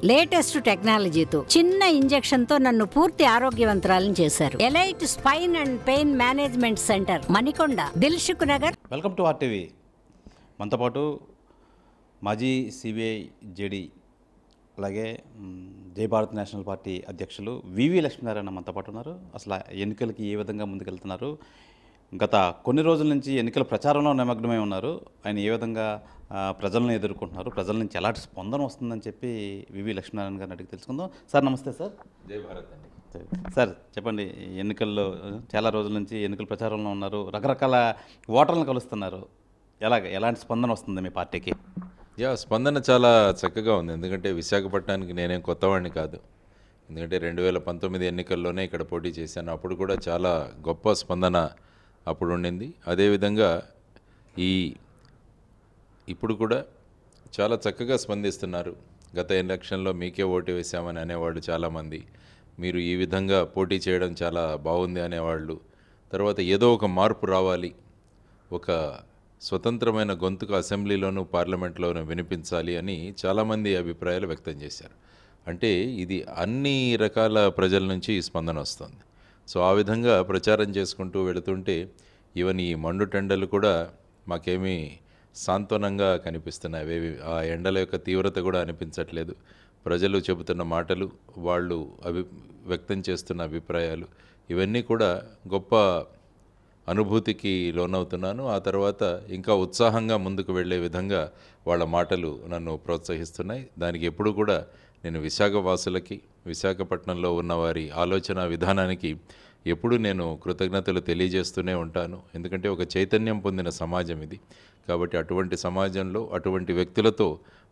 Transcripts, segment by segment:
Latest టెక్నాలజీతో చిన్న injection తో నన్ను పూర్తి ఆరోగ్యవంతురాలను చేశారు. Elite spine and pain management centre, Manikonda, Dilsukh Nagar. Welcome to RTV. మనతో పాటు మాజీ సిబిఐ జేడీ అలాగే జై భారత్ నేషనల్ పార్టీ అధ్యక్షులు వివి లక్ష్మీనారాయణ మనతో పాటు ఉన్నారు. అసలు ఎన్నికలకి ఏ విధంగా ముందుకెళ్తున్నారు, గత కొన్ని రోజుల నుంచి ఎన్నికల ప్రచారంలో నిమగ్నమై ఉన్నారు, ఆయన ఏ విధంగా ప్రజలను ఎదుర్కొంటున్నారు, ప్రజల నుంచి ఎలాంటి స్పందన వస్తుందని చెప్పి వివి లక్ష్మీనారాయణ గారిని అడిగి తెలుసుకుందాం. సార్ నమస్తే. సార్ జై భారత్ అండి. సార్ చెప్పండి, ఎన్నికల్లో చాలా రోజుల నుంచి ఎన్నికల ప్రచారంలో ఉన్నారు, రకరకాల ఓటర్లను కలుస్తున్నారు, ఎలాంటి స్పందన వస్తుంది మీ పార్టీకి? స్పందన చాలా చక్కగా ఉంది. ఎందుకంటే విశాఖపట్నానికి నేనేం కొత్తవాడిని కాదు. ఎందుకంటే 2019 ఎన్నికల్లోనే ఇక్కడ పోటీ చేశాను. అప్పుడు కూడా చాలా గొప్ప స్పందన అప్పుడు ఉండింది. అదేవిధంగా ఇప్పుడు కూడా చాలా చక్కగా స్పందిస్తున్నారు. గత ఎలక్షన్లో మీకే ఓటు వేశామని అనేవాళ్ళు చాలామంది, మీరు ఈ విధంగా పోటీ చేయడం చాలా బాగుంది అనేవాళ్ళు, తర్వాత ఏదో ఒక మార్పు రావాలి, ఒక స్వతంత్రమైన గొంతుకు అసెంబ్లీలోనూ పార్లమెంట్లోనూ వినిపించాలి అని చాలామంది అభిప్రాయాలు వ్యక్తం చేశారు. అంటే ఇది అన్ని రకాల ప్రజల నుంచి స్పందన వస్తుంది. సో ఆ విధంగా ప్రచారం చేసుకుంటూ వెళుతుంటే ఈవెన్ ఈ మండు టెండలు కూడా మాకేమీ సాంత్వనంగా కనిపిస్తున్నాయి. అవేవి ఆ ఎండల యొక్క తీవ్రత కూడా అనిపించట్లేదు. ప్రజలు చెబుతున్న మాటలు, వాళ్ళు వ్యక్తం చేస్తున్న అభిప్రాయాలు, ఇవన్నీ కూడా గొప్ప అనుభూతికి లోనవుతున్నాను. ఆ తర్వాత ఇంకా ఉత్సాహంగా ముందుకు వెళ్ళే విధంగా వాళ్ళ మాటలు నన్ను ప్రోత్సహిస్తున్నాయి. దానికి ఎప్పుడు కూడా నేను విశాఖవాసులకి, విశాఖపట్నంలో ఉన్న వారి ఆలోచన విధానానికి ఎప్పుడు నేను కృతజ్ఞతలు తెలియజేస్తూనే ఉంటాను. ఎందుకంటే ఒక చైతన్యం పొందిన సమాజం ఇది. కాబట్టి అటువంటి సమాజంలో అటువంటి వ్యక్తులతో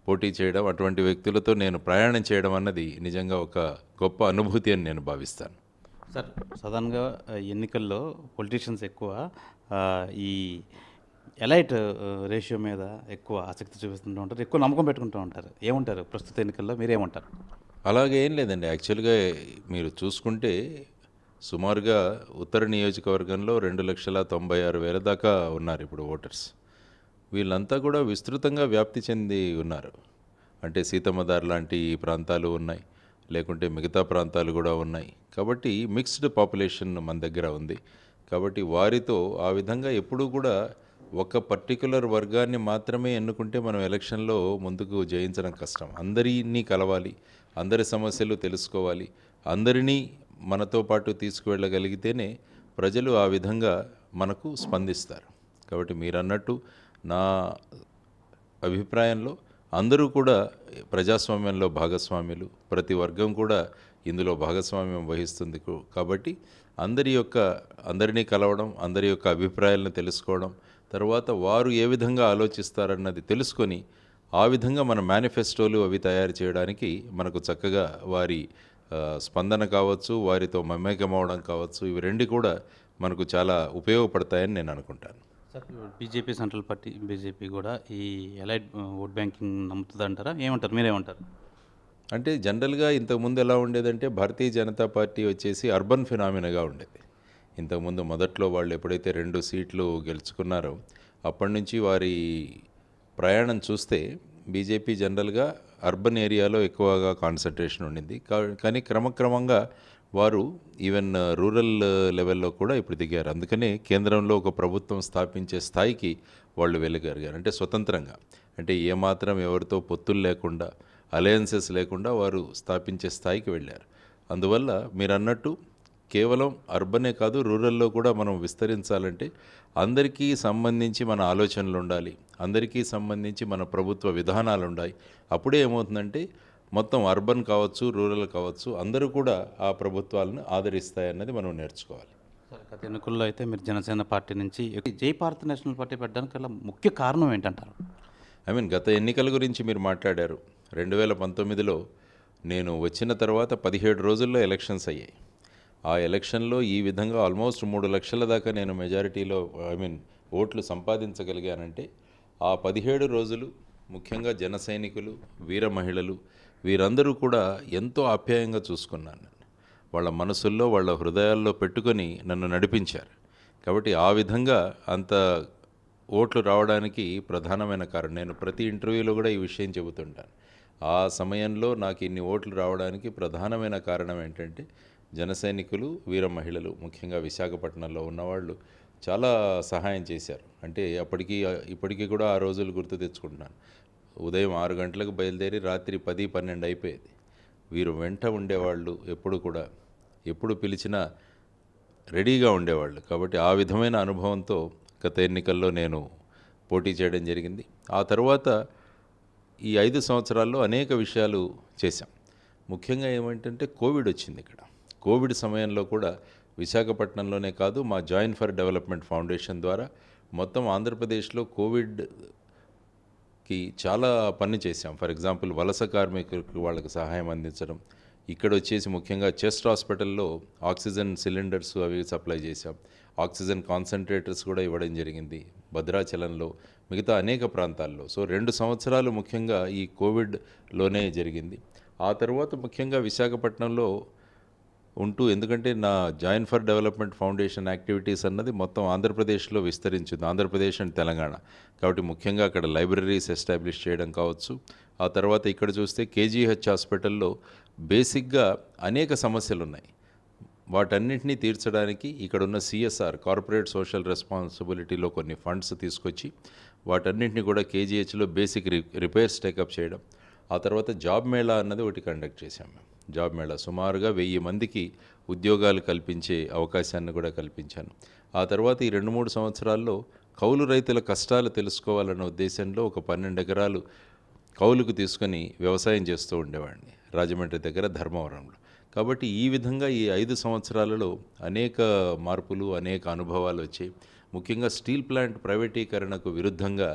పోటీ చేయడం, అటువంటి వ్యక్తులతో నేను ప్రయాణం చేయడం అన్నది నిజంగా ఒక గొప్ప అనుభూతి అని నేను భావిస్తాను. సార్, సాధారణంగా ఎన్నికల్లో పొలిటీషియన్స్ ఎక్కువ ఈ ఎలైట్ రేషియో మీద ఎక్కువ ఆసక్తి చూపిస్తుంటూ ఉంటారు, ఎక్కువ నమ్మకం పెట్టుకుంటూ ఉంటారు. ఏమంటారు ప్రస్తుత ఎన్నికల్లో మీరేమంటారు? అలాగే ఏం లేదండి. యాక్చువల్గా మీరు చూసుకుంటే సుమారుగా ఉత్తర నియోజకవర్గంలో 2,96,000 దాకా ఉన్నారు ఇప్పుడు ఓటర్స్. వీళ్ళంతా కూడా విస్తృతంగా వ్యాప్తి చెంది ఉన్నారు. అంటే సీతమ్మదార్ లాంటి ప్రాంతాలు ఉన్నాయి, లేకుంటే మిగతా ప్రాంతాలు కూడా ఉన్నాయి. కాబట్టి మిక్స్డ్ పాపులేషన్ మన దగ్గర ఉంది. కాబట్టి వారితో ఆ విధంగా ఎప్పుడూ కూడా ఒక పర్టికులర్ వర్గాన్ని మాత్రమే ఎన్నుకుంటే మనం ఎలక్షన్లో ముందుకు జయించడం కష్టం. అందరినీ కలవాలి, అందరి సమస్యలు తెలుసుకోవాలి, అందరినీ మనతో పాటు తీసుకువెళ్ళగలిగితేనే ప్రజలు ఆ విధంగా మనకు స్పందిస్తారు. కాబట్టి మీరు అన్నట్టు నా అభిప్రాయంలో అందరూ కూడా ప్రజాస్వామ్యంలో భాగస్వామ్యులు, ప్రతి వర్గం కూడా ఇందులో భాగస్వామ్యం వహిస్తుంది. కాబట్టి అందరినీ కలవడం, అందరి యొక్క అభిప్రాయాలను తెలుసుకోవడం, తర్వాత వారు ఏ విధంగా ఆలోచిస్తారన్నది తెలుసుకొని ఆ విధంగా మన మేనిఫెస్టోలు అవి తయారు చేయడానికి మనకు చక్కగా వారి స్పందన కావచ్చు, వారితో మమేకమవడం కావచ్చు, ఇవి రెండు కూడా మనకు చాలా ఉపయోగపడతాయని నేను అనుకుంటాను. Sir, BJP central party BJP కూడా ఈ ఎలైట్ ఓట్ బ్యాంకింగ్ నమ్ముతుంది అంటారా? ఏమంటారు, మీరేమంటారు? అంటే జనరల్గా ఇంతకుముందు ఎలా ఉండేదంటే భారతీయ జనతా పార్టీ వచ్చేసి అర్బన్ ఫినామినాగా ఉండేది. ఇంతకుముందు మొదట్లో వాళ్ళు ఎప్పుడైతే 2 సీట్లు గెలుచుకున్నారో అప్పటి నుంచి వారి ప్రయాణం చూస్తే బీజేపీ జనరల్గా అర్బన్ ఏరియాలో ఎక్కువగా కాన్సన్ట్రేషన్ ఉండింది. కానీ క్రమక్రమంగా వారు ఈవెన్ రూరల్ లెవెల్లో కూడా ఇప్పుడు దిగారు. అందుకనే కేంద్రంలో ఒక ప్రభుత్వం స్థాపించే స్థాయికి వాళ్ళు వెళ్ళగలిగారు. అంటే స్వతంత్రంగా, అంటే ఏమాత్రం ఎవరితో పొత్తులు లేకుండా, అలయన్సెస్ లేకుండా వారు స్థాపించే స్థాయికి వెళ్ళారు. అందువల్ల మీరు అన్నట్టు కేవలం అర్బనే కాదు, రూరల్లో కూడా మనం విస్తరించాలంటే అందరికీ సంబంధించి మన ఆలోచనలు ఉండాలి, అందరికీ సంబంధించి మన ప్రభుత్వ విధానాలు ఉండాలి. అప్పుడే ఏమవుతుందంటే మొత్తం అర్బన్ కావచ్చు, రూరల్ కావచ్చు, అందరూ కూడా ఆ ప్రభుత్వాలను ఆదరిస్తాయన్నది మనం నేర్చుకోవాలి. సార్, గత ఎన్నికల్లో అయితే మీరు జనసేన పార్టీ నుంచి జై భారత్ నేషనల్ పార్టీ పెట్టడానికి గల ముఖ్య కారణం ఏంటంటారు? గత ఎన్నికల గురించి మీరు మాట్లాడారు. 2019లో నేను వచ్చిన తర్వాత 17 రోజుల్లో ఎలక్షన్స్ అయ్యాయి. ఆ ఎలక్షన్లో ఈ విధంగా ఆల్మోస్ట్ 3 లక్షల దాకా నేను మెజారిటీలో ఓట్లు సంపాదించగలిగానంటే ఆ 17 రోజులు ముఖ్యంగా జన సైనికులు, వీర మహిళలు, వీరందరూ కూడా ఎంతో ఆప్యాయంగా చూసుకున్నాను. వాళ్ళ మనసుల్లో, వాళ్ళ హృదయాల్లో పెట్టుకొని నన్ను నడిపించారు. కాబట్టి ఆ విధంగా అంత ఓట్లు రావడానికి ప్రధానమైన కారణం. నేను ప్రతి ఇంటర్వ్యూలో కూడా ఈ విషయం చెబుతుంటాను. ఆ సమయంలో నాకు ఇన్ని ఓట్లు రావడానికి ప్రధానమైన కారణం ఏంటంటే జన సైనికులు, వీర మహిళలు, ముఖ్యంగా విశాఖపట్నంలో ఉన్నవాళ్ళు చాలా సహాయం చేశారు. అంటే ఇప్పటికీ కూడా ఆ రోజులు గుర్తు తెచ్చుకుంటున్నాను. ఉదయం 6 గంటలకు బయలుదేరి రాత్రి 10, 12 అయిపోయేది. వీరు వెంట ఉండేవాళ్ళు, ఎప్పుడు పిలిచినా రెడీగా ఉండేవాళ్ళు. కాబట్టి ఆ విధమైన అనుభవంతో గత ఎన్నికల్లో నేను పోటీ చేయడం జరిగింది. ఆ తర్వాత ఈ 5 సంవత్సరాల్లో అనేక విషయాలు చేశాం. ముఖ్యంగా ఏమంటే కోవిడ్ వచ్చింది. ఇక్కడ కోవిడ్ సమయంలో కూడా విశాఖపట్నంలోనే కాదు, మా జాయిన్ ఫర్ డెవలప్మెంట్ ఫౌండేషన్ ద్వారా మొత్తం ఆంధ్రప్రదేశ్లో కోవిడ్కి చాలా పని చేశాం. ఫర్ ఎగ్జాంపుల్ వలస కార్మికులకు వాళ్ళకి సహాయం అందించడం, ఇక్కడ వచ్చేసి ముఖ్యంగా చెస్ట్ హాస్పిటల్లో ఆక్సిజన్ సిలిండర్స్ అవి సప్లై చేశాం. ఆక్సిజన్ కాన్సన్ట్రేటర్స్ కూడా ఇవ్వడం జరిగింది భద్రాచలంలో, మిగతా అనేక ప్రాంతాల్లో. సో 2 సంవత్సరాలు ముఖ్యంగా ఈ కోవిడ్లోనే జరిగింది. ఆ తర్వాత ముఖ్యంగా విశాఖపట్నంలో ఉంటూ, ఎందుకంటే నా join for development foundation activities అన్నది మొత్తం ఆంధ్రప్రదేశ్లో విస్తరించింది, ఆంధ్రప్రదేశ్ అండ్ తెలంగాణ. కాబట్టి ముఖ్యంగా అక్కడ లైబ్రరీస్ ఎస్టాబ్లిష్ చేయడం కావచ్చు. ఆ తర్వాత ఇక్కడ చూస్తే కేజీహెచ్ హాస్పిటల్లో బేసిక్గా అనేక సమస్యలు ఉన్నాయి. వాటన్నింటినీ తీర్చడానికి ఇక్కడున్న సిఎస్ఆర్, కార్పొరేట్ సోషల్ రెస్పాన్సిబిలిటీలో కొన్ని ఫండ్స్ తీసుకొచ్చి వాటన్నింటినీ కూడా కేజీహెచ్లో బేసిక్ రిపేర్స్ టేకప్ చేయడం. ఆ తర్వాత జాబ్ మేళా అన్నది ఒకటి కండక్ట్ చేశాం మేము. జాబ్ మేళా సుమారుగా 1000 మందికి ఉద్యోగాలు కల్పించే అవకాశాన్ని కూడా కల్పించాను. ఆ తర్వాత ఈ 2-3 సంవత్సరాల్లో కౌలు రైతుల కష్టాలు తెలుసుకోవాలన్న ఉద్దేశంలో ఒక 12 ఎకరాలు కౌలుకు తీసుకొని వ్యవసాయం చేస్తూ ఉండేవాడిని రాజమండ్రి దగ్గర ధర్మవరంలో. కాబట్టి ఈ విధంగా ఈ 5 సంవత్సరాలలో అనేక మార్పులు, అనేక అనుభవాలు వచ్చాయి. ముఖ్యంగా స్టీల్ ప్లాంట్ ప్రైవేటీకరణకు విరుద్ధంగా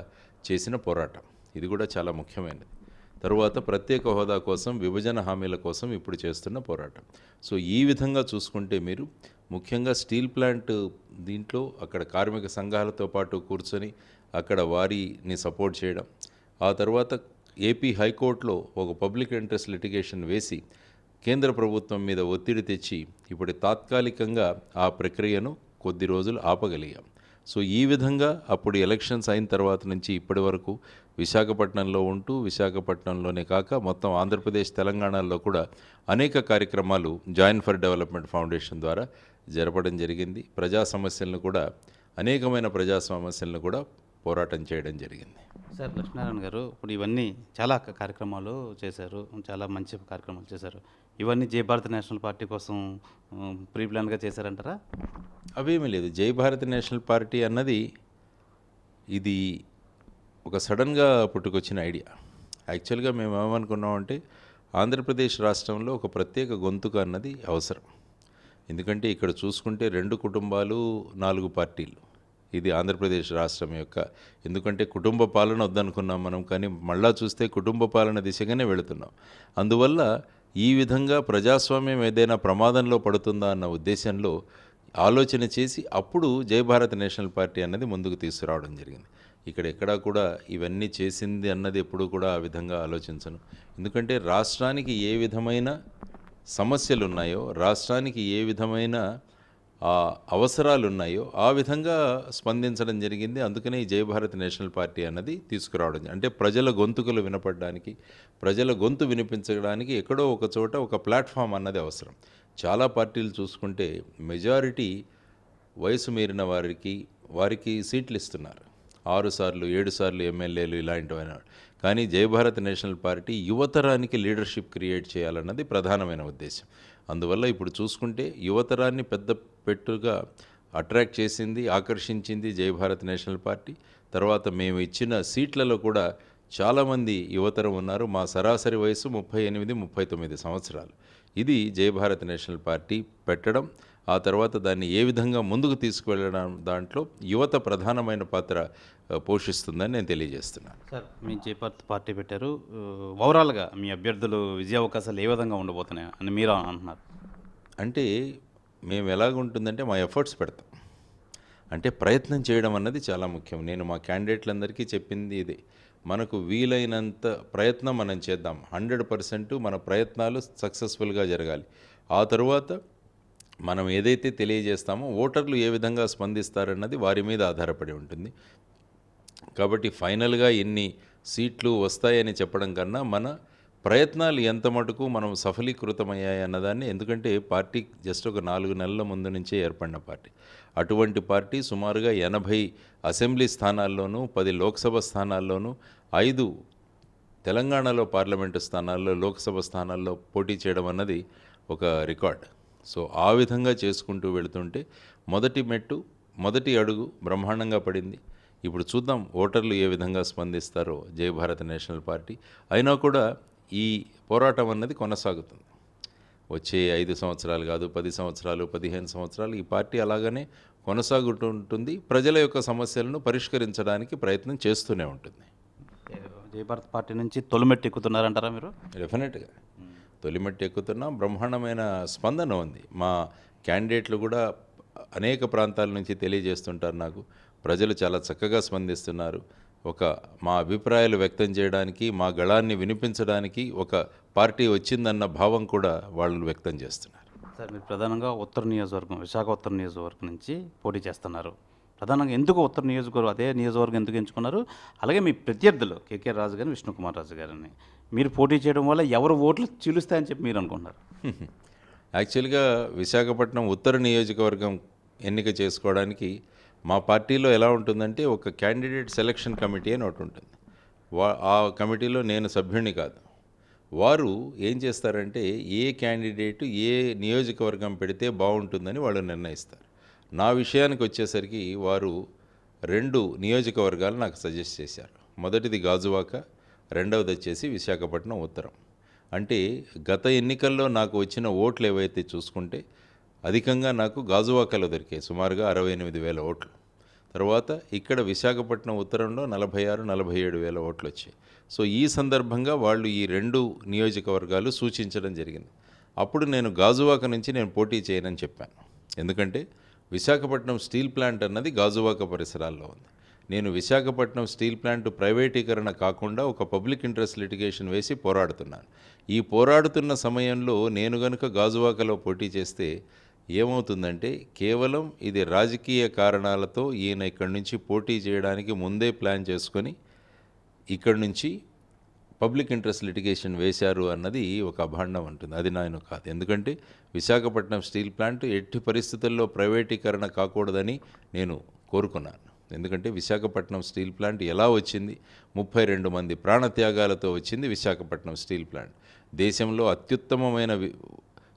చేసిన పోరాటం ఇది కూడా చాలా ముఖ్యమైనది. తరువాత ప్రత్యేక హోదా కోసం, విభజన హామీల కోసం ఇప్పుడు చేస్తున్న పోరాటం. సో ఈ విధంగా చూసుకుంటే మీరు ముఖ్యంగా స్టీల్ ప్లాంట్ దీంట్లో అక్కడ కార్మిక సంఘాలతో పాటు కూర్చొని అక్కడ వారిని సపోర్ట్ చేయడం, ఆ తర్వాత ఏపీ హైకోర్టులో ఒక పబ్లిక్ ఇంట్రెస్ట్ లిటిగేషన్ వేసి కేంద్ర ప్రభుత్వం మీద ఒత్తిడి తెచ్చి ఇప్పుడు తాత్కాలికంగా ఆ ప్రక్రియను కొద్ది రోజులు ఆపగలిగాం. సో ఈ విధంగా అప్పుడు ఎలక్షన్స్ అయిన తర్వాత నుంచి ఇప్పటి వరకు విశాఖపట్నంలో ఉంటూ, విశాఖపట్నంలోనే కాక మొత్తం ఆంధ్రప్రదేశ్, తెలంగాణలో కూడా అనేక కార్యక్రమాలు జాయిన్ ఫర్ డెవలప్మెంట్ ఫౌండేషన్ ద్వారా జరపడం జరిగింది. అనేకమైన ప్రజా సమస్యలను కూడా పోరాటం చేయడం జరిగింది. సార్ లక్ష్మీనారాయణ గారు, ఇప్పుడు ఇవన్నీ చాలా కార్యక్రమాలు చేశారు, చాలా మంచి కార్యక్రమాలు చేశారు. ఇవన్నీ జై భారత్ నేషనల్ పార్టీ కోసం ప్రీ ప్లాన్గా చేశారంటారా? అవేమీ లేదు. జై భారత్ నేషనల్ పార్టీ అన్నది ఇది ఒక సడన్గా పుట్టుకొచ్చిన ఐడియా. యాక్చువల్గా మేము ఏమనుకున్నామంటే ఆంధ్రప్రదేశ్ రాష్ట్రంలో ఒక ప్రత్యేక గొంతుక అన్నది అవసరం. ఎందుకంటే ఇక్కడ చూసుకుంటే 2 కుటుంబాలు, 4 పార్టీలు. ఇది ఆంధ్రప్రదేశ్ రాష్ట్రం యొక్క, ఎందుకంటే కుటుంబ పాలన వద్దనుకున్నాం మనం, కానీ మళ్ళా చూస్తే కుటుంబ పాలన దిశగానే వెళుతున్నాం. అందువల్ల ఈ విధంగా ప్రజాస్వామ్యం ఏదైనా ప్రమాదంలో పడుతుందా అన్న ఉద్దేశంలో ఆలోచన చేసి అప్పుడు జై భారత్ నేషనల్ పార్టీ అన్నది ముందుకు తీసుకురావడం జరిగింది. ఇక్కడ ఎక్కడా కూడా ఇవన్నీ చేసింది అన్నది ఎప్పుడూ కూడా ఆ విధంగా ఆలోచించను. ఎందుకంటే రాష్ట్రానికి ఏ విధమైన సమస్యలు ఉన్నాయో, రాష్ట్రానికి ఏ విధమైన అవసరాలు ఉన్నాయో ఆ విధంగా స్పందించడం జరిగింది. అందుకనే ఈ జై భారత్ నేషనల్ పార్టీ అన్నది తీసుకురావడం, అంటే ప్రజల గొంతుకలు వినపడడానికి, ప్రజల గొంతు వినిపించడానికి ఎక్కడో ఒక చోట ఒక ప్లాట్ఫామ్ అన్నది అవసరం. చాలా పార్టీలు చూసుకుంటే మెజారిటీ వయసు మీరిన వారికి సీట్లు ఇస్తున్నారు, 6 సార్లు 7 సార్లు ఎమ్మెల్యేలు ఇలాంటివైన. కానీ జై భారత్ నేషనల్ పార్టీ యువతరానికి లీడర్షిప్ క్రియేట్ చేయాలన్నది ప్రధానమైన ఉద్దేశం. అందువల్ల ఇప్పుడు చూసుకుంటే యువతరాన్ని పెద్ద పెట్టుగా అట్రాక్ట్ చేసింది, ఆకర్షించింది జై భారత్ నేషనల్ పార్టీ. తర్వాత మేము ఇచ్చిన సీట్లలో కూడా చాలామంది యువతరం ఉన్నారు. మా సరాసరి వయసు 38-39 సంవత్సరాలు. ఇది జై భారత్ నేషనల్ పార్టీ పెట్టడం, ఆ తర్వాత దాన్ని ఏ విధంగా ముందుకు తీసుకువెళ్ళడం, దాంట్లో యువత ప్రధానమైన పాత్ర పోషిస్తుందని నేను తెలియజేస్తున్నాను. సార్, మీ జై భారత్ పార్టీ పెట్టారు, ఓవరాల్గా మీ అభ్యర్థులు విజయ అవకాశాలు ఏ విధంగా ఉండబోతున్నాయి అని మీరు అంటున్నారు? అంటే మేము ఎలాగుంటుందంటే మా ఎఫర్ట్స్ పెడతాం, అంటే ప్రయత్నం చేయడం అన్నది చాలా ముఖ్యం. నేను మా క్యాండిడేట్లందరికీ చెప్పింది ఇదే, మనకు వీలైనంత ప్రయత్నం మనం చేద్దాం. 100% మన ప్రయత్నాలు సక్సెస్ఫుల్గా జరగాలి. ఆ తరువాత మనం ఏదైతే తెలియజేస్తామో ఓటర్లు ఏ విధంగా స్పందిస్తారన్నది వారి మీద ఆధారపడి ఉంటుంది. కాబట్టి ఫైనల్గా ఎన్ని సీట్లు వస్తాయని చెప్పడం కన్నా మన ప్రయత్నాలు ఎంత మటుకు మనం సఫలీకృతమయ్యాయి అన్నదాన్ని, ఎందుకంటే పార్టీ జస్ట్ ఒక 4 నెలల ముందు నుంచే ఏర్పడిన పార్టీ. అటువంటి పార్టీ సుమారుగా 80 అసెంబ్లీ స్థానాల్లోనూ, 10 లోక్సభ స్థానాల్లోనూ, 5 తెలంగాణలో పార్లమెంటు స్థానాల్లో, లోక్సభ స్థానాల్లో పోటీ చేయడం అన్నది ఒక రికార్డ్. సో ఆ విధంగా చేసుకుంటూ వెళుతుంటే మొదటి అడుగు బ్రహ్మాండంగా పడింది. ఇప్పుడు చూద్దాం ఓటర్లు ఏ విధంగా స్పందిస్తారో జై భారత్ నేషనల్ పార్టీ. అయినా కూడా ఈ పోరాటం అన్నది కొనసాగుతుంది. వచ్చే 5 సంవత్సరాలు కాదు, 10 సంవత్సరాలు, 15 సంవత్సరాలు ఈ పార్టీ అలాగనే కొనసాగుతూ ఉంటుంది. ప్రజల యొక్క సమస్యలను పరిష్కరించడానికి ప్రయత్నం చేస్తూనే ఉంటుంది. జై భారత్ పార్టీ నుంచి తొలిమెట్టు ఎక్కుతున్నారంటారా మీరు? డెఫినెట్గా తొలిమెట్టు ఎక్కుతున్నాం. బ్రహ్మాండమైన స్పందన ఉంది. మా క్యాండిడేట్లు కూడా అనేక ప్రాంతాల నుంచి తెలియజేస్తుంటారు నాకు. ప్రజలు చాలా చక్కగా స్పందిస్తున్నారు. మా అభిప్రాయాలు వ్యక్తం చేయడానికి, మా గళాన్ని వినిపించడానికి ఒక పార్టీ వచ్చిందన్న భావం కూడా వాళ్ళు వ్యక్తం చేస్తున్నారు. సార్, మీరు ప్రధానంగా ఉత్తర నియోజకవర్గం, విశాఖ ఉత్తర నియోజకవర్గం నుంచి పోటీ చేస్తున్నారు. ప్రధానంగా ఎందుకు ఉత్తర నియోజకవర్గం, అదే నియోజకవర్గం ఎందుకు ఎంచుకున్నారు? అలాగే మీ ప్రత్యర్థులు కేకే రాజు గారిని, విష్ణుకుమార్ రాజు గారిని మీరు పోటీ చేయడం వల్ల ఎవరు ఓట్లు చీలుస్తాయని చెప్పి మీరు అనుకుంటున్నారు? యాక్చువల్గా విశాఖపట్నం ఉత్తర నియోజకవర్గం ఎన్నిక చేసుకోవడానికి మా పార్టీలో ఎలా ఉంటుందంటే ఒక క్యాండిడేట్ సెలక్షన్ కమిటీ అని ఒకటి ఉంటుంది. ఆ కమిటీలో నేను సభ్యుడిని కాదు. వారు ఏం చేస్తారంటే ఏ క్యాండిడేటు ఏ నియోజకవర్గం పెడితే బాగుంటుందని వాళ్ళు నిర్ణయిస్తారు. నా విషయానికి వచ్చేసరికి వారు 2 నియోజకవర్గాలు నాకు సజెస్ట్ చేశారు. మొదటిది గాజువాక, రెండవది వచ్చేసి విశాఖపట్నం ఉత్తరం. అంటే గత ఎన్నికల్లో నాకు వచ్చిన ఓట్లు ఏవైతే చూసుకుంటే అధికంగా నాకు గాజువాకలో దొరికాయి, సుమారుగా 68,000 ఓట్లు. తర్వాత ఇక్కడ విశాఖపట్నం ఉత్తరంలో 46,000-47,000 ఓట్లు వచ్చాయి. సో ఈ సందర్భంగా వాళ్ళు ఈ 2 నియోజకవర్గాలు సూచించడం జరిగింది. అప్పుడు నేను గాజువాక నుంచి నేను పోటీ చేయనని చెప్పాను. ఎందుకంటే విశాఖపట్నం స్టీల్ ప్లాంట్ అన్నది గాజువాక పరిసరాల్లో ఉంది. నేను విశాఖపట్నం స్టీల్ ప్లాంట్ ప్రైవేటీకరణ కాకుండా ఒక పబ్లిక్ ఇంట్రెస్ట్ లిటిగేషన్ వేసి పోరాడుతున్నాను. ఈ పోరాడుతున్న సమయంలో నేను గనుక గాజువాకలో పోటీ చేస్తే ఏమవుతుందంటే కేవలం ఇది రాజకీయ కారణాలతో ఈయన ఇక్కడి నుంచి పోటీ చేయడానికి ముందే ప్లాన్ చేసుకొని ఇక్కడి నుంచి పబ్లిక్ ఇంట్రెస్ట్ లిటిగేషన్ వేశారు అన్నది ఒక అభాండం ఉంటుంది. అది నేను కాదు. ఎందుకంటే విశాఖపట్నం స్టీల్ ప్లాంట్ ఎట్టి పరిస్థితుల్లో ప్రైవేటీకరణ కాకూడదని నేను కోరుకున్నాను. ఎందుకంటే విశాఖపట్నం స్టీల్ ప్లాంట్ ఎలా వచ్చింది? 32 మంది ప్రాణత్యాగాలతో వచ్చింది విశాఖపట్నం స్టీల్ ప్లాంట్. దేశంలో అత్యుత్తమమైన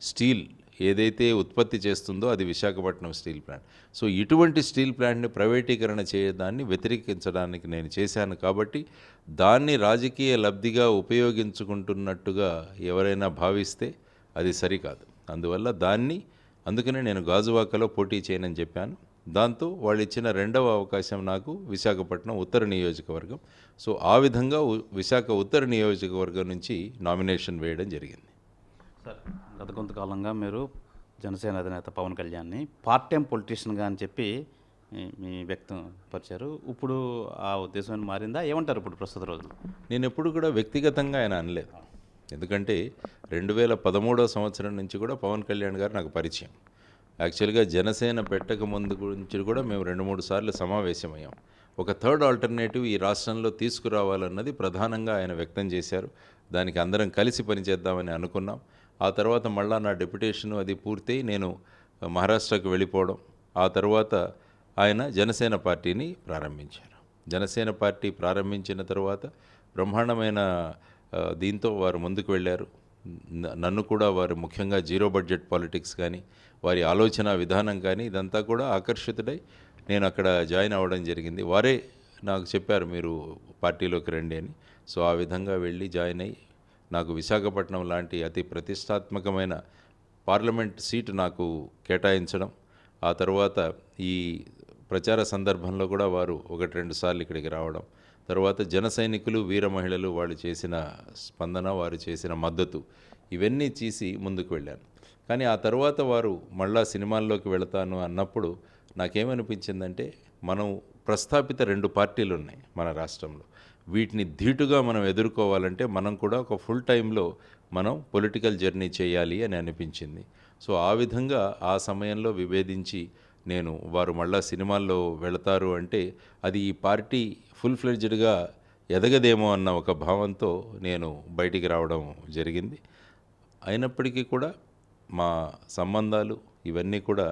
స్టీల్ ఏదైతే ఉత్పత్తి చేస్తుందో అది విశాఖపట్నం స్టీల్ ప్లాంట్. సో ఇటువంటి స్టీల్ ప్లాంట్ని ప్రైవేటీకరణ చేయడాన్ని వ్యతిరేకించడానికి నేను చేశాను. కాబట్టి దాన్ని రాజకీయ లబ్ధిగా ఉపయోగించుకుంటున్నట్టుగా ఎవరైనా భావిస్తే అది సరికాదు. అందుకనే నేను గాజువాకలో పోటీ చేయనని చెప్పాను. దాంతో వాళ్ళు ఇచ్చిన 2వ అవకాశం నాకు విశాఖపట్నం ఉత్తర నియోజకవర్గం. సో ఆ విధంగా విశాఖ ఉత్తర నియోజకవర్గం నుంచి నామినేషన్ వేయడం జరిగింది. సార్, గత కొంతకాలంగా మీరు జనసేన అధినేత పవన్ కళ్యాణ్ని పార్ట్ టైం పొలిటీషియన్గా అని చెప్పి మీ వ్యక్తం పరిచారు. ఇప్పుడు ఆ ఉద్దేశం మారిందా? ఏమంటారు ఇప్పుడు ప్రస్తుత రోజున? నేను ఎప్పుడు కూడా వ్యక్తిగతంగా ఆయన అనలేదు. ఎందుకంటే 2013వ సంవత్సరం నుంచి కూడా పవన్ కళ్యాణ్ గారు నాకు పరిచయం. యాక్చువల్గా జనసేన పెట్టక ముందు గురించి కూడా మేము 2-3 సార్లు సమావేశమయ్యాం. ఒక థర్డ్ ఆల్టర్నేటివ్ ఈ రాష్ట్రంలో తీసుకురావాలన్నది ప్రధానంగా ఆయన వ్యక్తం చేశారు. దానికి అందరం కలిసి పనిచేద్దామని అనుకున్నాం. ఆ తర్వాత మళ్ళా నా డెప్యుటేషను అది పూర్తయి నేను మహారాష్ట్రకు వెళ్ళిపోవడం, ఆ తర్వాత ఆయన జనసేన పార్టీని ప్రారంభించారు. జనసేన పార్టీ ప్రారంభించిన తర్వాత బ్రహ్మాండమైన దీంతో వారు ముందుకు వెళ్ళారు. నన్ను కూడా వారు ముఖ్యంగా జీరో బడ్జెట్ పాలిటిక్స్ కానీ వారి ఆలోచన విధానం కానీ ఇదంతా కూడా ఆకర్షితుడై నేను అక్కడ జాయిన్ అవ్వడం జరిగింది. వారే నాకు చెప్పారు మీరు పార్టీలోకి రండి అని. సో ఆ విధంగా వెళ్ళి జాయిన్ అయ్యి నాకు విశాఖపట్నం లాంటి అతి ప్రతిష్టాత్మకమైన పార్లమెంట్ సీటు నాకు కేటాయించడం, ఆ తర్వాత ఈ ప్రచార సందర్భంలో కూడా వారు 1-2 సార్లు ఇక్కడికి రావడం, తర్వాత జన సైనికులు వీర మహిళలు వాళ్ళు చేసిన స్పందన, వారు చేసిన మద్దతు ఇవన్నీ చేసి ముందుకు వెళ్ళాను. కానీ ఆ తర్వాత వారు మళ్ళా సినిమాల్లోకి వెళతాను అన్నప్పుడు నాకేమనిపించిందంటే మనం ప్రస్థాపిత 2 పార్టీలు ఉన్నాయి మన రాష్ట్రంలో. వీటిని ధీటుగా మనం ఎదుర్కోవాలంటే మనం కూడా ఒక ఫుల్ టైంలో మనం పొలిటికల్ జర్నీ చేయాలి అని అనిపించింది. సో ఆ విధంగా ఆ సమయంలో విభేదించి వారు మళ్ళా సినిమాల్లో వెళతారు అంటే అది ఈ పార్టీ ఫుల్ ఫ్లెడ్జ్డ్గా ఎదగదేమో అన్న ఒక భావంతో నేను బయటికి రావడం జరిగింది. అయినప్పటికీ కూడా మా సంబంధాలు ఇవన్నీ కూడా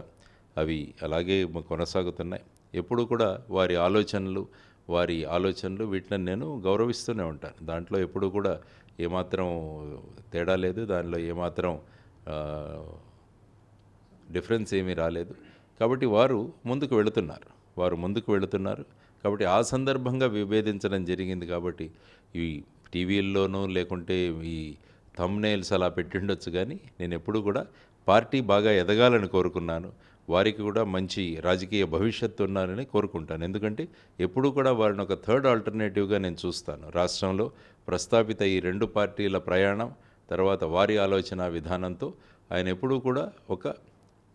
అవి అలాగే కొనసాగుతున్నాయి. ఎప్పుడు కూడా వారి ఆలోచనలు వీటిని నేను గౌరవిస్తూనే ఉంటాను. దాంట్లో ఎప్పుడు కూడా ఏమాత్రం తేడా లేదు, దానిలో ఏమాత్రం డిఫరెన్స్ ఏమీ రాలేదు. కాబట్టి వారు ముందుకు వెళుతున్నారు. కాబట్టి ఆ సందర్భంగా విభేదించడం జరిగింది. కాబట్టి ఈ టీవీల్లోనూ లేకుంటే ఈ థంబ్నెయిల్స్ అలా పెట్టిండొచ్చు, కానీ నేను ఎప్పుడు కూడా పార్టీ బాగా ఎదగాలని కోరుకున్నాను. వారికి కూడా మంచి రాజకీయ భవిష్యత్తు ఉన్నారని కోరుకుంటాను. ఎందుకంటే ఎప్పుడు కూడా వారిని ఒక థర్డ్ ఆల్టర్నేటివ్గా నేను చూస్తాను. రాష్ట్రంలో ప్రస్తాపిత ఈ 2 పార్టీల ప్రయాణం తర్వాత వారి ఆలోచన విధానంతో ఆయన ఎప్పుడూ కూడా ఒక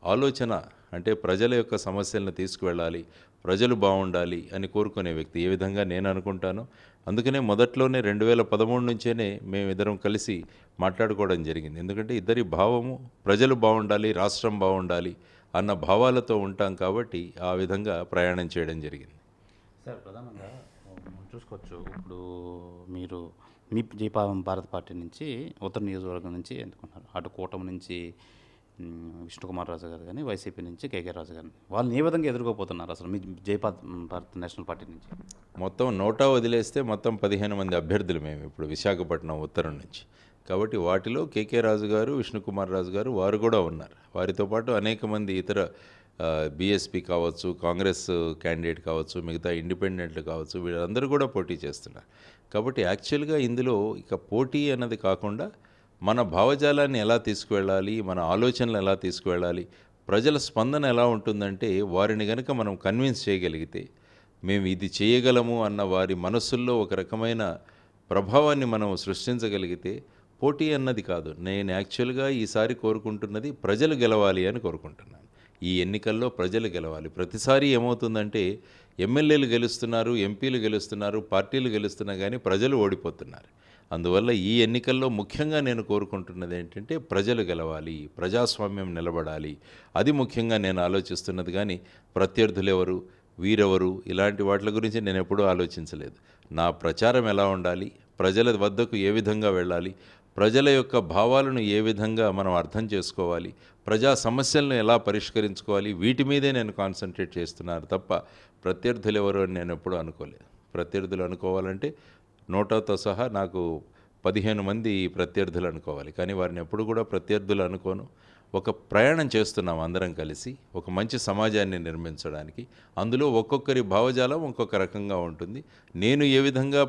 ఆలోచన, అంటే ప్రజల యొక్క సమస్యలను తీసుకువెళ్ళాలి, ప్రజలు బాగుండాలి అని కోరుకునే వ్యక్తి. ఏ విధంగా నేను అనుకుంటానో అందుకనే మొదట్లోనే 2013 నుంచేనే మేమిద్దరం కలిసి మాట్లాడుకోవడం జరిగింది. ఎందుకంటే ఇద్దరి భావము ప్రజలు బాగుండాలి, రాష్ట్రం బాగుండాలి అన్న భావాలతో ఉంటాం. కాబట్టి ఆ విధంగా ప్రయాణం చేయడం జరిగింది. సార్, ప్రధానంగా మనం చూసుకోవచ్చు, ఇప్పుడు మీరు మీ భారత పార్టీ నుంచి ఉత్తర నియోజకవర్గం నుంచి ఎన్నుకున్నారు. అటు కూటమి నుంచి విష్ణుకుమార్ రాజు గారు కానీ, వైసీపీ నుంచి కేకే రాజు గారిని, వాళ్ళని ఏ విధంగా ఎదుర్కోపోతున్నారు అసలు మీ భారత నేషనల్ పార్టీ నుంచి? మొత్తం నోటా వదిలేస్తే మొత్తం 15 మంది అభ్యర్థులు మేము ఇప్పుడు విశాఖపట్నం ఉత్తరం నుంచి. కాబట్టి వాటిలో కేకే రాజు గారు, విష్ణుకుమార్ రాజు గారు వారు కూడా ఉన్నారు. వారితో పాటు అనేక మంది ఇతర బీఎస్పీ కావచ్చు, కాంగ్రెస్ క్యాండిడేట్ కావచ్చు, మిగతా ఇండిపెండెంట్లు కావచ్చు, వీళ్ళందరూ కూడా పోటీ చేస్తున్నారు. కాబట్టి యాక్చువల్గా ఇందులో ఇక పోటీ అన్నది కాకుండా మన భావజాలాన్ని ఎలా తీసుకువెళ్ళాలి, మన ఆలోచనలు ఎలా తీసుకువెళ్ళాలి, ప్రజల స్పందన ఎలా ఉంటుందంటే వారిని కనుక మనం కన్విన్స్ చేయగలిగితే, మేము ఇది చేయగలము అన్న వారి మనస్సుల్లో ఒక రకమైన ప్రభావాన్ని మనం సృష్టించగలిగితే, పోటీ అన్నది కాదు, నేను యాక్చువల్గా ఈసారి కోరుకుంటున్నది ప్రజలు గెలవాలి అని కోరుకుంటున్నాను. ఈ ఎన్నికల్లో ప్రజలు గెలవాలి. ప్రతిసారి ఏమవుతుందంటే ఎమ్మెల్యేలు గెలుస్తున్నారు, ఎంపీలు గెలుస్తున్నారు, పార్టీలు గెలుస్తున్నా కానీ ప్రజలు ఓడిపోతున్నారు. అందువల్ల ఈ ఎన్నికల్లో ముఖ్యంగా నేను కోరుకుంటున్నది ఏంటంటే ప్రజలు గెలవాలి, ప్రజాస్వామ్యం నిలబడాలి. అది ముఖ్యంగా నేను ఆలోచిస్తున్నది. కానీ ప్రత్యర్థులు ఎవరు, వీరెవరు, ఇలాంటి వాటి గురించి నేను ఎప్పుడూ ఆలోచించలేదు. నా ప్రచారం ఎలా ఉండాలి, ప్రజల వద్దకు ఏ విధంగా వెళ్ళాలి, ప్రజల యొక్క భావాలను ఏ విధంగా మనం అర్థం చేసుకోవాలి, ప్రజా సమస్యలను ఎలా పరిష్కరించుకోవాలి, వీటి మీదే నేను కాన్సన్ట్రేట్ చేస్తున్నాను తప్ప ప్రత్యర్థులు ఎవరు అని నేను ఎప్పుడూ అనుకోలేదు. ప్రత్యర్థులు అనుకోవాలంటే నోటాతో సహా నాకు 15 మంది ప్రత్యర్థులు అనుకోవాలి. కానీ వారిని ఎప్పుడు కూడా ప్రత్యర్థులు అనుకోను. ఒక ప్రయాణం చేస్తున్నాం అందరం కలిసి ఒక మంచి సమాజాన్ని నిర్మించడానికి. అందులో ఒక్కొక్కరి భావజాలం ఒక్కొక్క రకంగా ఉంటుంది. నేను ఏ విధంగా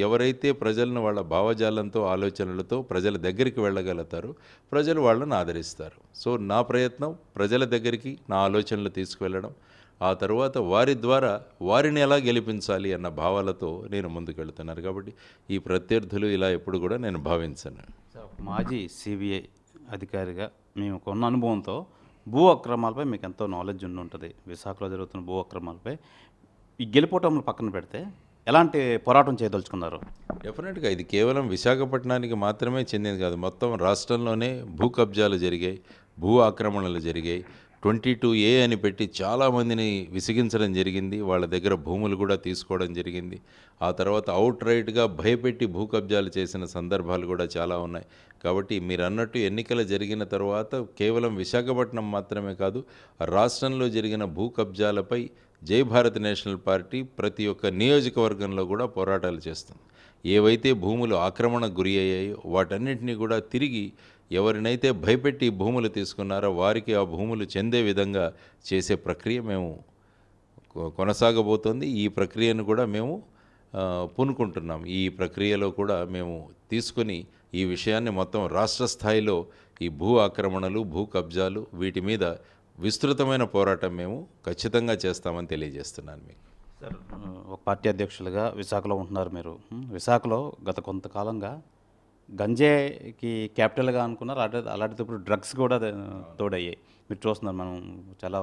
ఎవరైతే ప్రజలను వాళ్ళ భావజాలంతో, ఆలోచనలతో ప్రజల దగ్గరికి వెళ్ళగలుగుతారో ప్రజలు వాళ్ళని ఆదరిస్తారు. సో నా ప్రయత్నం ప్రజల దగ్గరికి నా ఆలోచనలు తీసుకువెళ్ళడం, ఆ తరువాత వారి ద్వారా వారిని ఎలా గెలిపించాలి అన్న భావాలతో నేను ముందుకెళ్తున్నారు. కాబట్టి ఈ ప్రత్యర్థులు ఇలా ఎప్పుడు కూడా నేను భావించను. మాజీ సిబిఐ అధికారిగా మేము కొన్న అనుభవంతో భూ అక్రమాలపై మీకు ఎంతో నాలెడ్జ్ ఉంటుంది. విశాఖలో జరుగుతున్న భూ అక్రమాలపై ఈ గెలుపోవటంలో పక్కన పెడితే ఎలాంటి పోరాటం చేయదలుచుకున్నారు? డెఫినెట్గా ఇది కేవలం విశాఖపట్నానికి మాత్రమే చెందింది కాదు, మొత్తం రాష్ట్రంలోనే భూ కబ్జాలు జరిగాయి, భూ ఆక్రమణలు జరిగాయి. 22A అని పెట్టి చాలామందిని విసిగించడం జరిగింది. వాళ్ళ దగ్గర భూములు కూడా తీసుకోవడం జరిగింది. ఆ తర్వాత అవుట్ రైట్గా భయపెట్టి భూ కబ్జాలు చేసిన సందర్భాలు కూడా చాలా ఉన్నాయి. కాబట్టి మీరు అన్నట్టు ఎన్నికలు జరిగిన తర్వాత కేవలం విశాఖపట్నం మాత్రమే కాదు, రాష్ట్రంలో జరిగిన భూ కబ్జాలపై జై భారత్ నేషనల్ పార్టీ ప్రతి ఒక్క నియోజకవర్గంలో కూడా పోరాటాలు చేస్తుంది. ఏవైతే భూములు ఆక్రమణకు గురి అయ్యాయో వాటన్నిటినీ కూడా తిరిగి ఎవరినైతే భయపెట్టి భూములు తీసుకున్నారో వారికి ఆ భూములు చెందే విధంగా చేసే ప్రక్రియ మేము కొనసాగబోతోంది. ఈ ప్రక్రియను కూడా మేము పూనుకుంటున్నాం. ఈ ప్రక్రియలో కూడా మేము తీసుకుని ఈ విషయాన్ని మొత్తం రాష్ట్ర స్థాయిలో ఈ భూ ఆక్రమణలు, భూ కబ్జాలు వీటి మీద విస్తృతమైన పోరాటం మేము ఖచ్చితంగా చేస్తామని తెలియజేస్తున్నాను మీకు. సార్, ఒక పార్టీ అధ్యక్షులుగా విశాఖలో ఉంటున్నారు మీరు. విశాఖలో గత కొంతకాలంగా గంజాయికి క్యాపిటల్గా అనుకున్నారు. అలాంటిది ఇప్పుడు డ్రగ్స్ కూడా తోడయ్యాయి. మీరు చూస్తున్నారు, మనం చాలా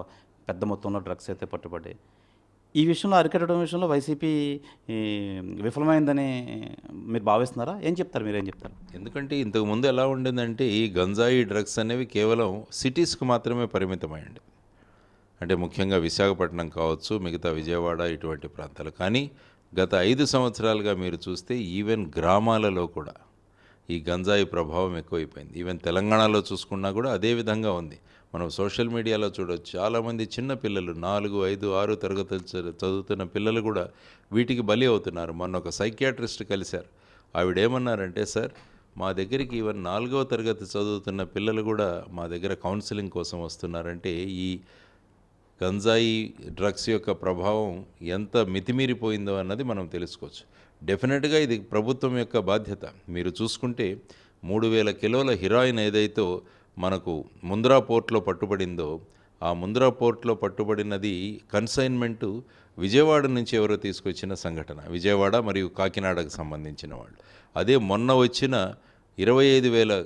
పెద్ద మొత్తంలో డ్రగ్స్ అయితే పట్టుబడ్డాయి. ఈ విషయంలో అరికట్టడం విషయంలో వైసీపీ విఫలమైందని మీరు భావిస్తున్నారా? ఏం చెప్తారు, మీరేం చెప్తారు? ఎందుకంటే ఇంతకుముందు ఎలా ఉండిందంటే ఈ గంజాయి డ్రగ్స్ అనేవి కేవలం సిటీస్కు మాత్రమే పరిమితమైంది. అంటే ముఖ్యంగా విశాఖపట్నం కావచ్చు, మిగతా విజయవాడ ఇటువంటి ప్రాంతాలు. కానీ గత 5 సంవత్సరాలుగా మీరు చూస్తే ఈవెన్ గ్రామాలలో కూడా ఈ గంజాయి ప్రభావం ఎక్కువైపోయింది. ఈవెన్ తెలంగాణలో చూసుకున్నా కూడా అదే విధంగా ఉంది. మనం సోషల్ మీడియాలో చూడొచ్చు, చాలామంది చిన్న పిల్లలు 4, 5, 6 తరగతులు చదువుతున్న పిల్లలు కూడా వీటికి బలి అవుతున్నారు. మొన్న ఒక సైకియాట్రిస్ట్ కలిశారు. ఆవిడేమన్నారంటే, సార్ మా దగ్గరికి ఈవెన్ 4వ తరగతి చదువుతున్న పిల్లలు కూడా మా దగ్గర కౌన్సిలింగ్ కోసం వస్తున్నారంటే ఈ గంజాయి డ్రగ్స్ యొక్క ప్రభావం ఎంత మితిమీరిపోయిందో అన్నది మనం తెలుసుకోవచ్చు. డెఫినెట్గా ఇది ప్రభుత్వం యొక్క బాధ్యత. మీరు చూసుకుంటే 3000 కిలోల హిరాయిన్ ఏదైతే మనకు ముంద్రా పోర్ట్లో పట్టుబడిందో, ఆ ముంద్రా పోర్ట్లో పట్టుబడినది కన్సైన్మెంటు విజయవాడ నుంచి ఎవరో తీసుకొచ్చిన సంఘటన, విజయవాడ మరియు కాకినాడకు సంబంధించిన వాళ్ళు. అదే మొన్న వచ్చిన 25,000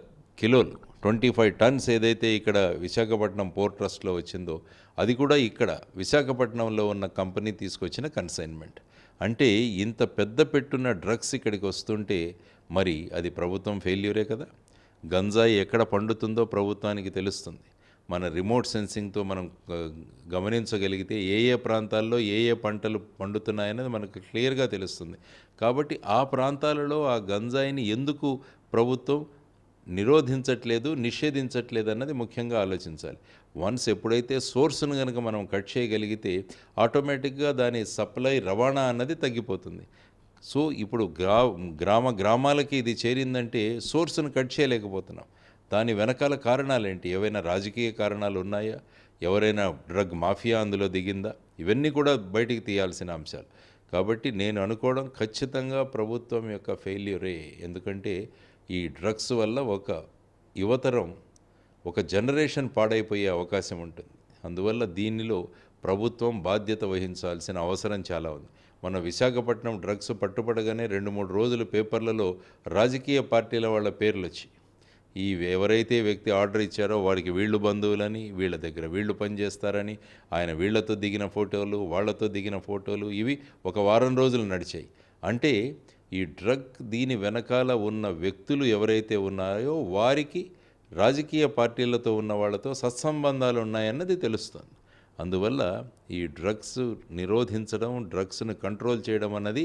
కిలోలు 25 టన్స్ ఏదైతే ఇక్కడ విశాఖపట్నం పోర్ట్ ట్రస్ట్లో వచ్చిందో అది కూడా ఇక్కడ విశాఖపట్నంలో ఉన్న కంపెనీ తీసుకొచ్చిన కన్సైన్మెంట్. అంటే ఇంత పెద్ద పెట్టున్న డ్రగ్స్ ఇక్కడికి వస్తుంటే మరి అది ప్రభుత్వం ఫెయిల్యూరే కదా. గంజాయి ఎక్కడ పండుతుందో ప్రభుత్వానికి తెలుస్తుంది. మన రిమోట్ సెన్సింగ్తో మనం గమనించగలిగితే ఏ ప్రాంతాల్లో ఏ పంటలు పండుతున్నాయనేది మనకు క్లియర్గా తెలుస్తుంది. కాబట్టి ఆ ప్రాంతాలలో ఆ గంజాయిని ఎందుకు ప్రభుత్వం నిరోధించట్లేదు, నిషేధించట్లేదు అన్నది ముఖ్యంగా ఆలోచించాలి. వన్స్ ఎప్పుడైతే సోర్స్ను కనుక మనం కట్ చేయగలిగితే ఆటోమేటిక్గా దాని సప్లై రవాణా అన్నది తగ్గిపోతుంది. సో ఇప్పుడు గ్రామాలకి ఇది చేరిందంటే సోర్స్ను కట్ చేయలేకపోతున్నాం. దాని వెనకాల కారణాలేంటి? ఏవైనా రాజకీయ కారణాలు ఉన్నాయా? ఎవరైనా డ్రగ్ మాఫియా అందులో దిగిందా? ఇవన్నీ కూడా బయటికి తీయాల్సిన అంశాలు. కాబట్టి నేను అనుకోవడం ఖచ్చితంగా ప్రభుత్వం యొక్క ఫెయిల్యూరే. ఎందుకంటే ఈ డ్రగ్స్ వల్ల ఒక యువతరం, ఒక జనరేషన్ పాడైపోయే అవకాశం ఉంటుంది. అందువల్ల దీనిలో ప్రభుత్వం బాధ్యత వహించాల్సిన అవసరం చాలా ఉంది. మన విశాఖపట్నం డ్రగ్స్ పట్టుబడగానే 2-3 రోజులు పేపర్లలో రాజకీయ పార్టీల వాళ్ళ పేర్లు వచ్చి, ఈ ఎవరైతే వ్యక్తి ఆర్డర్ ఇచ్చారో వాడికి వీళ్ళు బంధువులని, వీళ్ళ దగ్గర వీళ్ళు పనిచేస్తారని, ఆయన వీళ్లతో దిగిన ఫోటోలు, వాళ్లతో దిగిన ఫోటోలు, ఇవి ఒక వారం రోజులు నడిచాయి. అంటే ఈ డ్రగ్ దీని వెనకాల ఉన్న వ్యక్తులు ఎవరైతే ఉన్నారో వారికి రాజకీయ పార్టీలతో ఉన్న వాళ్ళతో సత్సంబంధాలు ఉన్నాయన్నది తెలుస్తుంది. అందువల్ల ఈ డ్రగ్స్ నిరోధించడం, డ్రగ్స్ను కంట్రోల్ చేయడం అన్నది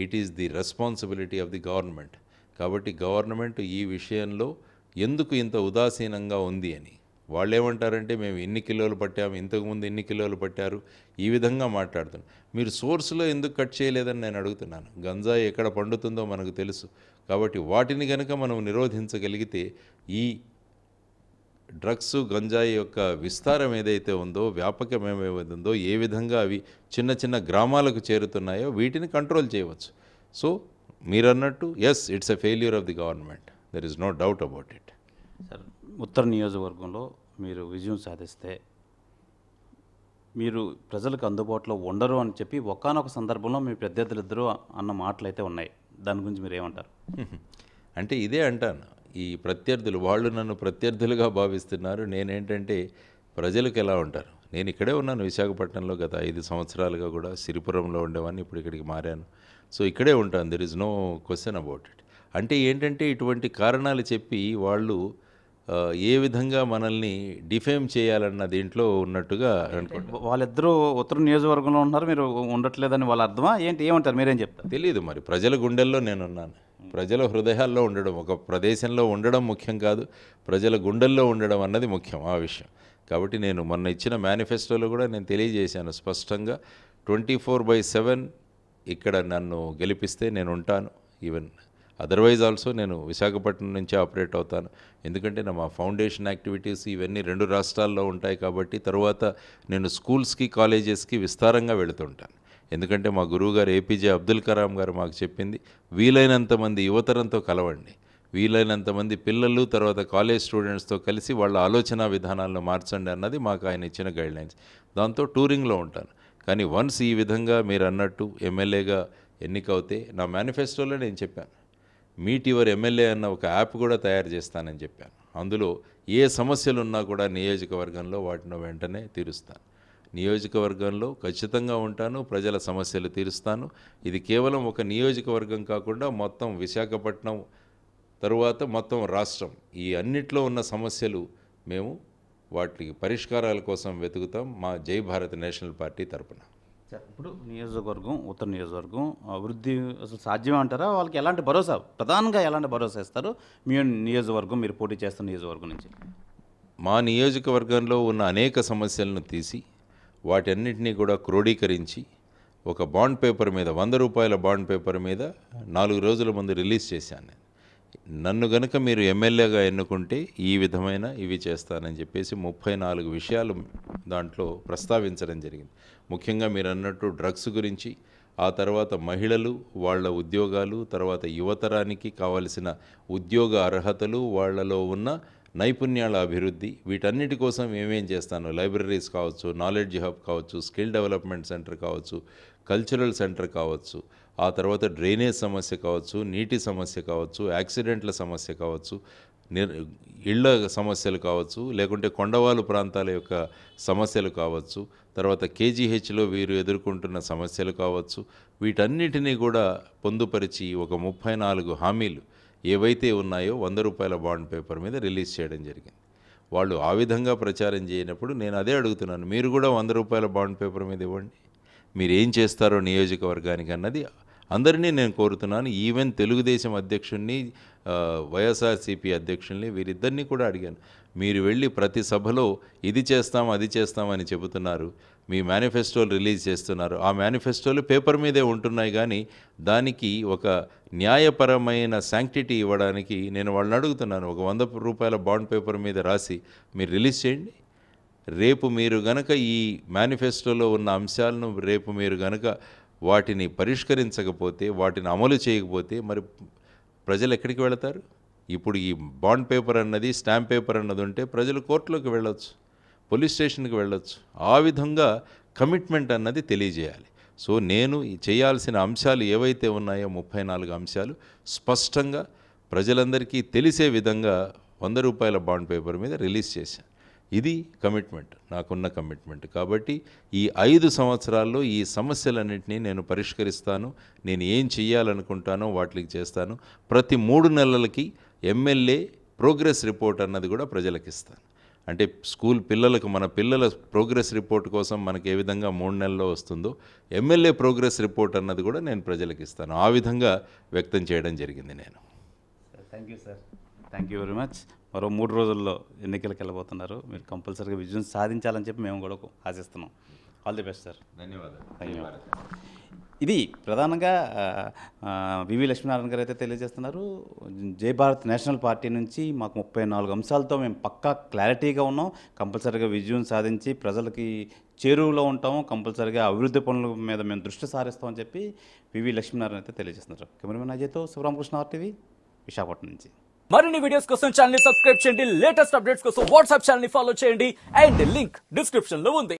it is the responsibility of the government. కాబట్టి గవర్నమెంట్ ఈ విషయంలో ఎందుకు ఇంత ఉదాసీనంగా ఉంది అని వాళ్ళు ఏమంటారంటే, మేము ఇన్ని కిలోలు పట్టాము, ఇంతకుముందు ఇన్ని కిలోలు పట్టారు, ఈ విధంగా మాట్లాడుతున్నాం. మీరు సోర్స్లో ఎందుకు కట్ చేయలేదని నేను అడుగుతున్నాను. గంజాయి ఎక్కడ పండుతుందో మనకు తెలుసు. కాబట్టి వాటిని కనుక మనం నిరోధించగలిగితే ఈ డ్రగ్స్, గంజాయి యొక్క విస్తారం ఏదైతే ఉందో, వ్యాపకం ఏమైతే ఉందో, ఏ విధంగా అవి చిన్న చిన్న గ్రామాలకు చేరుతున్నాయో వీటిని కంట్రోల్ చేయవచ్చు. సో మీరన్నట్టు yes, it's a failure of the government, there is no doubt about it. Sir, ఉత్తర నియోజకవర్గంలో మీరు విజయం సాధిస్తే మీరు ప్రజలకు అందుబాటులో ఉండరు అని చెప్పి ఒకానొక సందర్భంలో మీ ప్రత్యర్థులిద్దరూ అన్న మాటలైతే ఉన్నాయి. దాని గురించి మీరు ఏమంటారు? అంటే ఇదే అంటాను, ఈ ప్రత్యర్థులు వాళ్ళు నన్ను ప్రత్యర్థులుగా భావిస్తున్నారు. నేనేంటంటే ప్రజలకు ఎలా ఉంటారు, నేను ఇక్కడే ఉన్నాను విశాఖపట్నంలో గత 5 సంవత్సరాలుగా కూడా. సిరిపురంలో ఉండేవాడిని, ఇప్పుడు ఇక్కడికి మారాను. సో ఇక్కడే ఉంటాను, there is no question about it. అంటే ఏంటంటే ఇటువంటి కారణాలు చెప్పి వాళ్ళు ఏ విధంగా మనల్ని డిఫేమ్ చేయాలన్న దీంట్లో ఉన్నట్టుగా అనుకోండి. వాళ్ళిద్దరూ ఉత్తర నియోజకవర్గంలో ఉంటున్నారు, మీరు ఉండట్లేదని వాళ్ళ అర్థమా ఏంటి? ఏమంటారు, మీరేం చెప్తారు? తెలియదు. మరి ప్రజల గుండెల్లో నేనున్నాను, ప్రజల హృదయాల్లో ఉండడం, ఒక ప్రదేశంలో ఉండడం ముఖ్యం కాదు, ప్రజల గుండెల్లో ఉండడం అన్నది ముఖ్యం, ఆ విషయం. కాబట్టి నేను మొన్న ఇచ్చిన మేనిఫెస్టోలో కూడా నేను తెలియజేశాను స్పష్టంగా, 24/7 ఇక్కడ నన్ను గెలిపిస్తే నేను ఉంటాను. ఈవెన్ అదర్వైజ్ ఆల్సో నేను విశాఖపట్నం నుంచి ఆపరేట్ అవుతాను. ఎందుకంటే మా ఫౌండేషన్ యాక్టివిటీస్ ఇవన్నీ 2 రాష్ట్రాల్లో ఉంటాయి. కాబట్టి తర్వాత నేను స్కూల్స్కి, కాలేజెస్కి విస్తారంగా వెళుతుంటాను. ఎందుకంటే మా గురువుగారు ఏపీజే అబ్దుల్ కలాం గారు మాకు చెప్పింది, వీలైనంత మంది యువతరంతో కలవండి, వీలైనంత మంది పిల్లలు, తర్వాత కాలేజ్ స్టూడెంట్స్తో కలిసి వాళ్ళ ఆలోచన విధానాలను మార్చండి అన్నది మాకు ఆయన ఇచ్చిన గైడ్లైన్స్. దాంతో టూరింగ్లో ఉంటాను. కానీ వన్స్ ఈ విధంగా మీరు అన్నట్టు ఎమ్మెల్యేగా ఎన్నికవుతే నా మేనిఫెస్టోలో నేను చెప్పాను, మీట్ యువర్ ఎమ్మెల్యే అన్న ఒక యాప్ కూడా తయారు చేస్తానని చెప్పాను. అందులో ఏ సమస్యలు ఉన్నా కూడా నియోజకవర్గంలో వాటిని వెంటనే తీరుస్తాను. నియోజకవర్గంలో ఖచ్చితంగా ఉంటాను, ప్రజల సమస్యలు తీరుస్తాను. ఇది కేవలం ఒక నియోజకవర్గం కాకుండా మొత్తం విశాఖపట్నం తరువాత మొత్తం రాష్ట్రం, ఈ అన్నిట్లో ఉన్న సమస్యలు మేము వాటికి పరిష్కారాల కోసం వెతుకుతాం మా జై భారత్ నేషనల్ పార్టీ తరపున. ఇప్పుడు నియోజకవర్గం, ఉత్తర నియోజకవర్గం అభివృద్ధి అసలు సాధ్యమే అంటారా? వాళ్ళకి ఎలాంటి భరోసా, ప్రధానంగా ఎలాంటి భరోసా ఇస్తారు మీ నియోజకవర్గం, మీరు పోటీ చేస్తున్న నియోజకవర్గం నుంచి? మా నియోజకవర్గంలో ఉన్న అనేక సమస్యలను తీసి వాటన్నిటినీ కూడా క్రోడీకరించి ఒక బాండ్ పేపర్ మీద 100 రూపాయల బాండ్ పేపర్ మీద 4 రోజుల ముందు రిలీజ్ చేశాను నేను. నన్ను గనుక మీరు ఎమ్మెల్యేగా ఎన్నుకుంటే ఈ విధమైన ఇవి చేస్తానని చెప్పేసి 34 విషయాలు దాంట్లో ప్రస్తావించడం జరిగింది. ముఖ్యంగా మీరు అన్నట్టు డ్రగ్స్ గురించి, ఆ తర్వాత మహిళలు, వాళ్ళ ఉద్యోగాలు, తర్వాత యువతరానికి కావలసిన ఉద్యోగ అర్హతలు, వాళ్ళలో ఉన్న నైపుణ్యాల అభివృద్ధి, వీటన్నిటి కోసం ఏమేం చేస్తాను, లైబ్రరీస్ కావచ్చు, నాలెడ్జ్ హబ్ కావచ్చు, స్కిల్ డెవలప్మెంట్ సెంటర్ కావచ్చు, కల్చరల్ సెంటర్ కావచ్చు, ఆ తర్వాత డ్రైనేజ్ సమస్య కావచ్చు, నీటి సమస్య కావచ్చు, యాక్సిడెంట్ల సమస్య కావచ్చు, ఇళ్ల సమస్యలు కావచ్చు, లేకుంటే కొండవాలు ప్రాంతాల యొక్క సమస్యలు కావచ్చు, తర్వాత కేజీహెచ్లో వీరు ఎదుర్కొంటున్న సమస్యలు కావచ్చు, వీటన్నిటినీ కూడా పొందుపరిచి ఒక 34 హామీలు ఏవైతే ఉన్నాయో 100 రూపాయల బాండ్ పేపర్ మీద రిలీజ్ చేయడం జరిగింది. వాళ్ళు ఆ విధంగా ప్రచారం చేయనప్పుడు నేను అదే అడుగుతున్నాను, మీరు కూడా 100 రూపాయల బాండ్ పేపర్ మీద ఇవ్వండి, మీరు ఏం చేస్తారో నియోజకవర్గానికి అన్నది అందరినీ నేను కోరుతున్నాను. ఈవెన్ తెలుగుదేశం అధ్యక్షుడిని, వైఎస్ఆర్సీపీ అధ్యక్షుల్ని, వీరిద్దరినీ కూడా అడిగాను. మీరు వెళ్ళి ప్రతి సభలో ఇది చేస్తాం అది చేస్తామని చెబుతున్నారు, మీ మేనిఫెస్టోలు రిలీజ్ చేస్తున్నారు, ఆ మేనిఫెస్టోలు పేపర్ మీదే ఉంటున్నాయి, కానీ దానికి ఒక న్యాయపరమైన శాంక్టిటీ ఇవ్వడానికి నేను వాళ్ళని అడుగుతున్నాను. ఒక 100 రూపాయల బాండ్ పేపర్ మీద రాసి మీరు రిలీజ్ చేయండి. రేపు మీరు గనక ఈ మేనిఫెస్టోలో ఉన్న అంశాలను రేపు మీరు గనక వాటిని పరిష్కరించకపోతే, వాటిని అమలు చేయకపోతే మరి ప్రజలు ఎక్కడికి వెళతారు? ఇప్పుడు ఈ బాండ్ పేపర్ అన్నది, స్టాంప్ పేపర్ అన్నది ఉంటే ప్రజలు కోర్టులోకి వెళ్ళొచ్చు, పోలీస్ స్టేషన్కి వెళ్ళొచ్చు. ఆ విధంగా కమిట్మెంట్ అన్నది తెలియజేయాలి. సో నేను చేయాల్సిన అంశాలు ఏవైతే ఉన్నాయో 34 అంశాలు స్పష్టంగా ప్రజలందరికీ తెలిసే విధంగా 100 రూపాయల బాండ్ పేపర్ మీద రిలీజ్ చేశాను. ఇది కమిట్మెంట్, నాకున్న కమిట్మెంట్. కాబట్టి ఈ 5 సంవత్సరాల్లో ఈ సమస్యలన్నింటినీ నేను పరిష్కరిస్తాను. నేను ఏం చేయాలనుకుంటానో వాటికి చేస్తాను. ప్రతి 3 నెలలకి ఎమ్మెల్యే ప్రోగ్రెస్ రిపోర్ట్ అన్నది కూడా ప్రజలకు ఇస్తాను. అంటే స్కూల్ పిల్లలకు, మన పిల్లల ప్రోగ్రెస్ రిపోర్ట్ కోసం మనకి ఏ విధంగా 3 నెలల్లో వస్తుందో ఎమ్మెల్యే ప్రోగ్రెస్ రిపోర్ట్ అన్నది కూడా నేను ప్రజలకు ఇస్తాను. ఆ విధంగా వ్యక్తం చేయడం జరిగింది నేను. Thank you sir, thank you very much. మరో 3 రోజుల్లో ఎన్నికలకు వెళ్ళబోతున్నారు, మీరు కంపల్సరీగా విజయం సాధించాలని చెప్పి మేము కూడా ఆశిస్తున్నాం. All the best sir. ధన్యవాదాలు. ఇది ప్రధానంగా వివి లక్ష్మీనారాయణ గారు అయితే తెలియజేస్తున్నారు. జై భారత్ నేషనల్ పార్టీ నుంచి మాకు 34 అంశాలతో మేము పక్కా క్లారిటీగా ఉన్నాం, కంపల్సరీగా విజయం సాధించి ప్రజలకి చేరువలో ఉంటాము, కంపల్సరీగా అభివృద్ధి పనుల మీద మేము దృష్టి సారిస్తామని చెప్పి వివి లక్ష్మీనారాయణ అయితే తెలియజేస్తున్నారు. కెమెరామెన్ అజయ్తో శివరామకృష్ణ, RTV, విశాఖపట్నం నుంచి. మరిన్ని వీడియోస్ కోసం ఛానల్ ని సబ్స్క్రైబ్ చేయండి, లేటెస్ట్ అప్డేట్స్ కోసం వాట్సాప్ ఛానల్ ని ఫాలో చేయండి, అండ్ లింక్ డిస్క్రిప్షన్ లో ఉంది.